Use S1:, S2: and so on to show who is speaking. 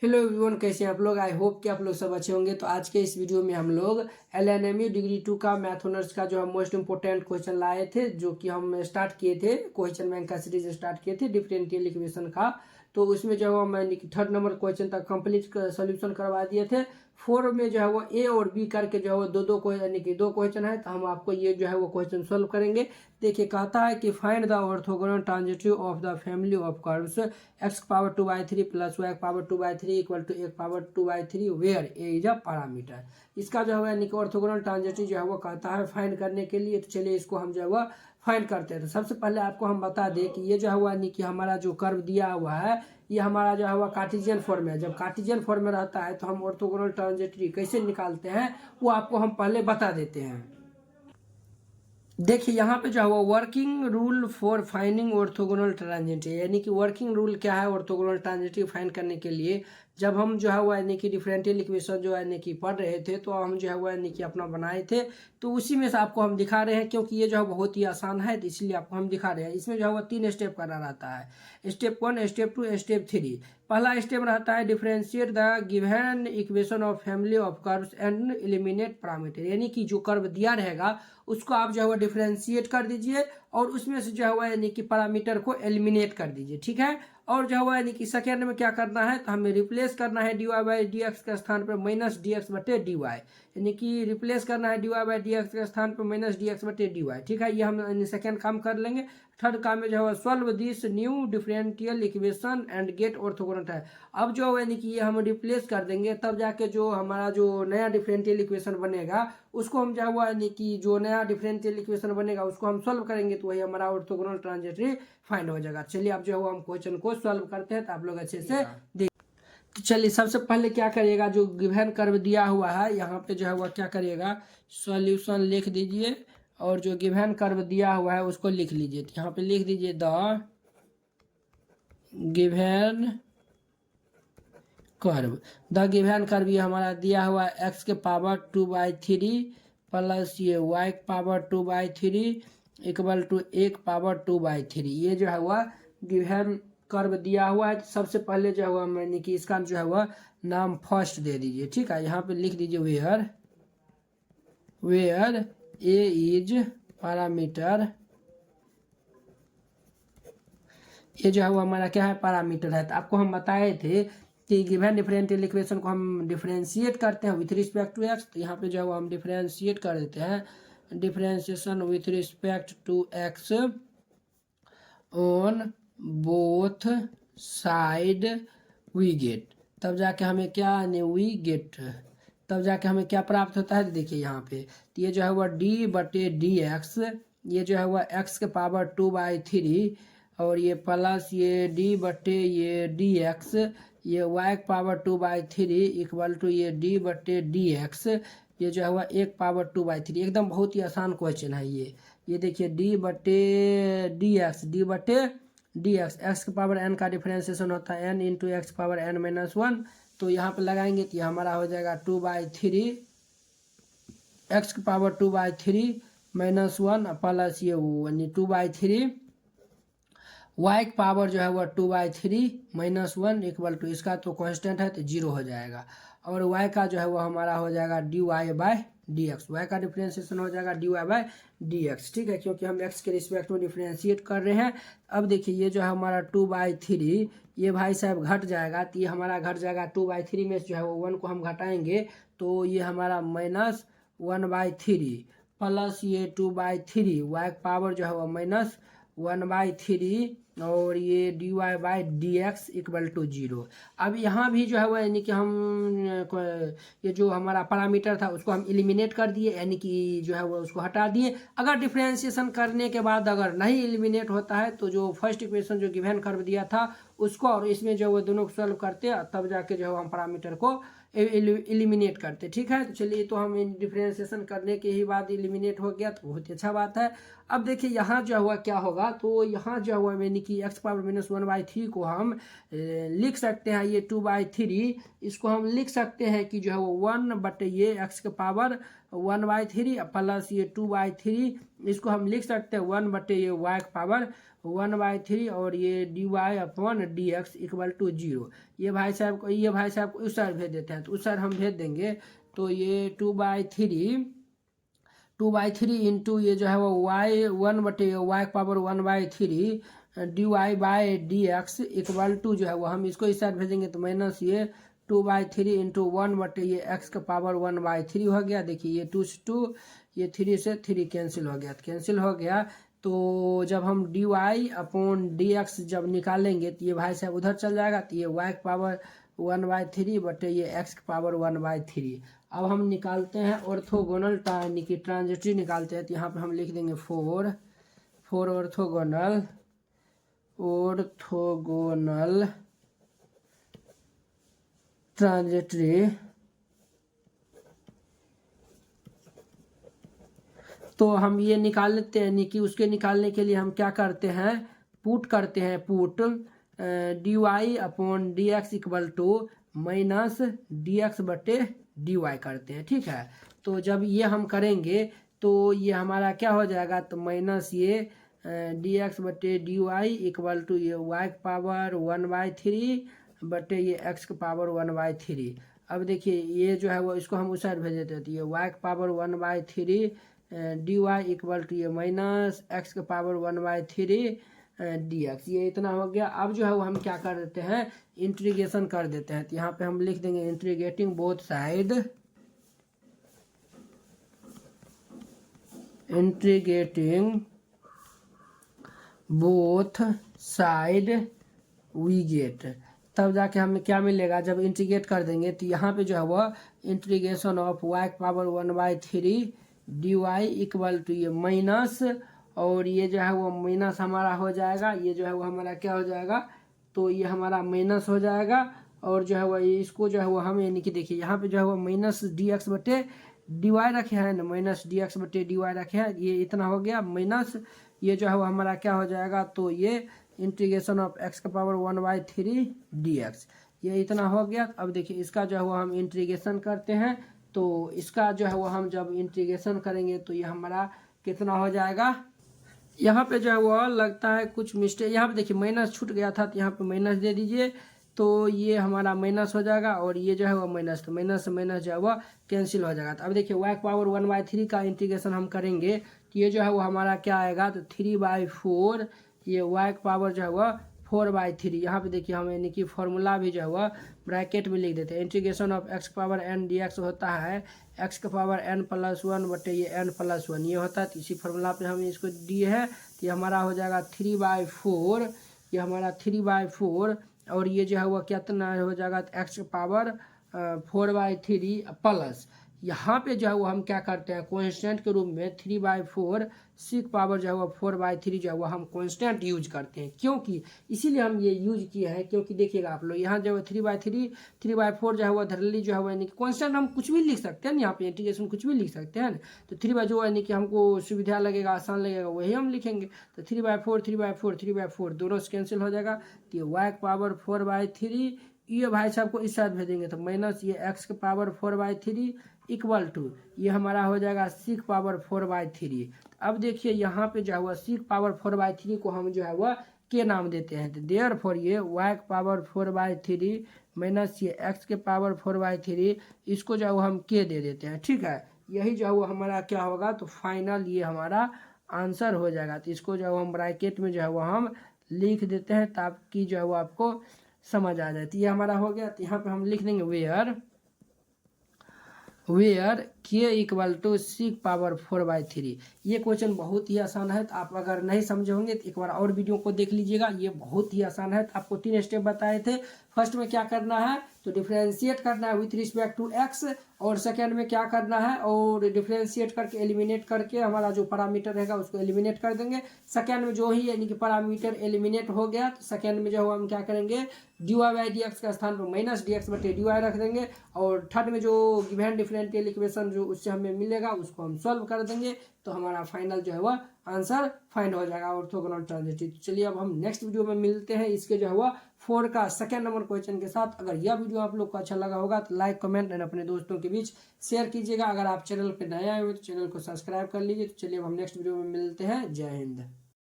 S1: Hello everyone, कैसे हैं आप लोग। आई होप कि आप लोग सब अच्छे होंगे। तो आज के इस वीडियो में हम लोग LNMU डिग्री 2 का मैथ ऑनर्स का जो हम मोस्ट इंपोर्टेंट क्वेश्चन लाए थे, जो कि हम स्टार्ट किए थे, क्वेश्चन बैंक का सीरीज स्टार्ट किए थे डिफरेंशियल इक्वेशन का। तो उसमें जो है मैंने 3rd नंबर क्वेश्चन तक कंप्लीट सोल्यूशन करवा दिए थे। 4 में जो है वो ए और बी करके जो है वो दो यानी कि 2 क्वेश्चन है। तो हम आपको ये जो है वो क्वेश्चन सोल्व करेंगे। देखिए, कहता है कि find the orthogonal transitive of the family of curves x power 2/3 plus y power 2/3 equal to a power 2/3 where a is a parameter. इसका जो है यानी कि ऑर्थोगोनल ट्रांजिटिव जो है वो कहता है फाइंड करने के लिए। तो चलिए इसको हम जो है वो फाइंड करते हैं। तो सबसे पहले आपको हम बता दें कि ये जो है हुआ यानी कि हमारा जो कर्व दिया हुआ है, ये हमारा जो है हुआ कार्टेशियन फॉर्म में है। जब कार्टेशियन फॉर्म में रहता है तो हम ऑर्थोगोनल ट्रांजिटिव कैसे निकालते हैं वो आपको हम पहले बता देते हैं। देखिए यहाँ पे जो है वो working rule for finding orthogonal transitive, यानी कि वर्किंग रूल क्या है ऑर्थोगोनल ट्रांजिटिव फाइंड करने के लिए। जब हम जो है वो यानी कि डिफरेंशियल इक्वेशन जो है यानी कि पढ़ रहे थे, तो हम जो है वो यानी कि अपना बनाए थे। तो उसी में से आपको हम दिखा रहे हैं, क्योंकि ये जो है बहुत ही आसान है, तो इसलिए आपको हम दिखा रहे हैं। इसमें जो है वो 3 स्टेप करना रहता है। Step 1, step 2, step 3। पहला स्टेप रहता है differentiate the given equation of family of curves and eliminate parameter, यानी कि जो कर्व दिया रहेगा उसको आप जो है वो डिफरेंशिएट कर दीजिए और उसमें से जो है वो यानी कि पैरामीटर को एलिमिनेट कर दीजिए, ठीक है। और जो है यानी कि सेकेंड में क्या करना है, तो हमें रिप्लेस करना है dy/dx के स्थान पर -dx/dy, यानी कि रिप्लेस करना है dy/dx के स्थान पर -dx/dy, ठीक है। ये हम सेकेंड काम कर लेंगे। थर्ड काम में जो है solve this new differential equation and get orthogonal है। अब जो है यानी कि ये हम रिप्लेस कर देंगे, तब जाके जो हमारा जो नया डिफरेंशियल इक्वेशन बनेगा उसको हम जो है यानी कि जो नया डिफरेंशियल इक्वेशन बनेगा उसको हम सॉल्व करेंगे, तो वही हमारा ऑर्थोगोनल ट्रांजिटिव फाइंड हो जाएगा। चलिए अब जो है हम क्वेश्चन को सॉल्व करते हैं, तो आप लोग अच्छे से देख। तो चलिए सबसे पहले क्या करिएगा, जो गिवन कर्व दिया हुआ है यहाँ पे जो है वह क्या करिएगा, सॉल्यूशन लिख दीजिए और जो गिवन कर्व दिया हुआ है उसको लिख लीजिए। तो यहाँ पे लिख दीजिए the given curve. The given curve ये हमारा दिया हुआ है x के पावर 2/3 प्लस ये y के पावर 2/3 इक्वल टू 1 पावर 2/3। ये जो है वह गिवन कर्व दिया हुआ है। सबसे पहले जो है वह मैंने कि इसका जो है वह नाम फर्स्ट दे दीजिए, ठीक है। यहाँ पे लिख दीजिए वेयर ए इज पैरामीटर। ये जो है वो हमारा क्या है, पैरामीटर है। तो आपको हम बताए थे कि गिवन डिफरेंशियल इक्वेशन को हम डिफरेंशिएट करते हैं विथ रिस्पेक्ट टू एक्स। तो यहाँ पे जो है वो हम डिफरेंशिएट कर देते हैं, differentiation with respect to x on both side we get. तब जाके हमें क्या वी गेट, तब जाके हमें क्या प्राप्त होता है। देखिए यहाँ पे तो ये जो है वह d/dx, ये जो है वह x के पावर 2/3 और ये प्लस ये d/ये dx, ये y के पावर 2/3 इक्वल टू ये d/dx, ये जो है वह 1 पावर 2/3। एकदम बहुत ही आसान क्वेश्चन है ये देखिए d/dx, d/dx x के पावर n का डिफरेंशिएशन होता है n into x power n-1। तो यहाँ पे लगाएंगे तो ये हमारा हो जाएगा 2/3 x के पावर 2/3 -1 प्लस ये यानी 2/3 y के पावर जो है वह 2/3 -1 इक्वल टू इसका तो कांस्टेंट है तो 0 हो जाएगा। और y का जो है वो हमारा हो जाएगा dy/dx, y का डिफरेंशिएशन हो जाएगा dy/dx, ठीक है, क्योंकि हम x के रिस्पेक्ट में डिफरेंशिएट कर रहे हैं। अब देखिए ये जो है हमारा 2/3, ये भाई साहब घट जाएगा, तो ये हमारा घट जाएगा 2/3 में जो है वो 1 को हम घटाएंगे तो ये हमारा -1/3 प्लस ये 2/3 y के पावर जो है वो -1/3 और ये dy/dx इक्वल टू 0। अब यहाँ भी जो है वह यानी कि हम ये जो हमारा पैरामीटर था उसको हम एलिमिनेट कर दिए, यानी कि जो है वो उसको हटा दिए। अगर डिफरेंशिएशन करने के बाद अगर नहीं एलिमिनेट होता है तो जो फर्स्ट इक्वेशन जो गिवन कर्व दिया था उसको और इसमें जो वो दोनों को सॉल्व करते तब जाके जो है हम पैरामीटर को एलिमिनेट करते, ठीक है। तो चलिए, तो हम डिफरेंशिएशन करने के ही बाद एलिमिनेट हो गया तो बहुत ही अच्छा बात है। अब देखिए यहाँ जो हुआ क्या होगा, तो यहाँ जो हुआ यानी कि x पावर -1/3 को हम लिख सकते हैं ये 2/3, इसको हम लिख सकते हैं कि जो है वो 1 ये x के पावर 1/3 प्लस ये 2/3, इसको हम लिख सकते हैं 1 ये y के पावर 1/3 और ये dy/dx इक्वल टू 0। ये भाई साहब को उस साइड भेज देते हैं, तो उस साइड हम भेज देंगे। तो ये 2/3 इंटू ये जो है वो y/1/3 dy/dx इक्वल टू जो है वो हम इसको इस साइड भेजेंगे, तो माइनस ये 2/3 इंटू 1/x⁻1/3 हो गया। देखिए ये 2 से 2, ये 3 से 3 कैंसिल हो गया, तो जब हम dy/dx जब निकालेंगे तो ये भाई साहब उधर चल जाएगा, तो ये y⁻1/3 बटे ये x⁻1/3। अब हम निकालते हैं ऑर्थोगोनल यानी कि ट्रांजिटिव निकालते हैं, तो यहाँ पे हम लिख देंगे 4 ऑर्थोगोनल ट्रांजिटिव। तो हम ये निकाल लेते हैं, यानी कि उसके निकालने के लिए हम क्या करते हैं, put dy/dx equal to minus dx/dy करते हैं, ठीक है। तो जब ये हम करेंगे तो ये हमारा क्या हो जाएगा, तो माइनस ये dx/dy इक्वल टू ये y⁻1/3 बटे ये x⁻1/3। अब देखिए ये जो है वो इसको हम उस साइड भेज देते हैं, तो ये y⁻1/3 dy इक्वल टू ये माइनस x⁻1/3 dx, ये इतना हो गया। अब जो है वो हम क्या कर देते हैं, इंटीग्रेशन कर देते हैं, तो यहाँ पे हम लिख देंगे integrating both side we get. तब जाके हमें क्या मिलेगा, जब इंटीग्रेट कर देंगे तो यहाँ पे जो है वो integration of y⁻1/3 dy equal to ये माइनस, और ये जो है वो माइनस हमारा हो जाएगा, ये जो है वो हमारा क्या हो जाएगा, तो ये हमारा माइनस हो जाएगा। और जो है वो इसको जो है वो हम यानी कि देखिए यहाँ पे जो है वो माइनस dx/dy रखे हैं ना, माइनस dx/dy रखे हैं, ये इतना हो गया माइनस, ये जो है वो हमारा क्या हो जाएगा, तो ये इंटीग्रेशन ऑफ x⁻1/3 dx, ये इतना हो गया। अब देखिए इसका जो है वो हम इंटीग्रेशन करते हैं, तो इसका जो है वो हम जब इंटीग्रेशन करेंगे तो ये हमारा कितना हो जाएगा, यहाँ पे जो है वो लगता है कुछ मिस्टेक, यहाँ पे देखिए माइनस छूट गया था, तो यहाँ पे माइनस दे दीजिए, तो ये हमारा माइनस हो जाएगा, और ये जो है वो माइनस, तो माइनस से माइनस जो है वो कैंसिल हो जाएगा। तो अब देखिए y⁻1/3 का इंटीग्रेशन हम करेंगे, तो ये जो है वो हमारा क्या आएगा, तो 3/4 ये y जो है वो 4/3। यहाँ पे देखिए हम यानी कि फॉर्मूला भी जो है वो ब्रैकेट में लिख देते हैं, इंटीग्रेशन ऑफ x⁻n dx होता है x⁻n+1 बटे ये n+1, ये होता है। तो इसी फॉर्मूला पे हम इसको दिए है, तो ये हमारा हो जाएगा 3/4, ये हमारा 3/4, और ये जो है वो कितना हो जाएगा, x⁻4/3 प्लस यहाँ पे जो है वो हम क्या करते हैं, कांस्टेंट के रूप में 3/4 6 जो है वो 4/3 जो है वो हम कांस्टेंट यूज करते हैं, क्योंकि इसीलिए हम ये यूज किए हैं, क्योंकि देखिएगा आप लोग यहाँ जो है 3/4 जो है वो धरली जो है वो यानी कि कांस्टेंट हम कुछ भी लिख सकते हैं, यहाँ पे इंटीग्रेशन कुछ भी लिख सकते हैं, तो 3 जो यानी कि हमको सुविधा लगेगा, आसान लगेगा, वही हम लिखेंगे। तो 3/4 दोनों से कैंसिल हो जाएगा, तो y⁻4/3 ये भाई साहब को इस साइड भेजेंगे, तो माइनस ये x⁻4/3 इक्वल टू ये हमारा हो जाएगा 6⁻4/3। अब देखिए यहाँ पे जो है वह 6⁻4/3 को हम जो है वह के नाम देते हैं, तो देयरफॉर ये y⁻4/3 माइनस ये x⁻4/3 इसको जो है वो हम के दे देते हैं, ठीक है। यही जो है वो हमारा क्या होगा, तो फाइनल ये हमारा आंसर हो जाएगा। तो इसको जो है हम ब्रैकेट में जो है वो हम लिख देते हैं, ताकि जो है वो आपको समझ आ जाए। तो ये हमारा हो गया, तो यहाँ पे हम लिख देंगे वेयर k इक्वल टू 6⁻4/3। ये क्वेश्चन बहुत ही आसान है, तो आप अगर नहीं समझे होंगे तो एक बार और वीडियो को देख लीजिएगा, ये बहुत ही आसान है। तो आपको 3 स्टेप बताए थे, फर्स्ट में क्या करना है, तो डिफरेंशिएट करना है विथ रिस्पेक्ट टू x, और सेकेंड में क्या करना है, और डिफरेंशिएट करके एलिमिनेट करके हमारा जो पैरामीटर रहेगा उसको एलिमिनेट कर देंगे। सेकेंड में जो ही यानी कि पैरामीटर एलिमिनेट हो गया, तो सेकेंड में जो हम क्या करेंगे, dy/dx का स्थान पर माइनस dx/dy रख देंगे, और थर्ड में जो गिवन डिफरेंशियल इक्वेशन जो उससे हमें मिलेगा उसको हम सॉल्व कर देंगे, तो हमारा फाइनल जो है वह आंसर फाइंड हो जाएगा ऑर्थोगोनल ट्रांजिटिव। चलिए अब हम नेक्स्ट वीडियो में मिलते हैं इसके जो है वह 4 का सेकेंड नंबर क्वेश्चन के साथ। अगर यह वीडियो आप लोग को अच्छा लगा होगा तो लाइक, कमेंट एंड अपने दोस्तों के बीच शेयर कीजिएगा। अगर आप चैनल पर नए आए हुए तो चैनल को सब्सक्राइब कर लीजिए। तो चलिए अब हम नेक्स्ट वीडियो में मिलते हैं। जय हिंद।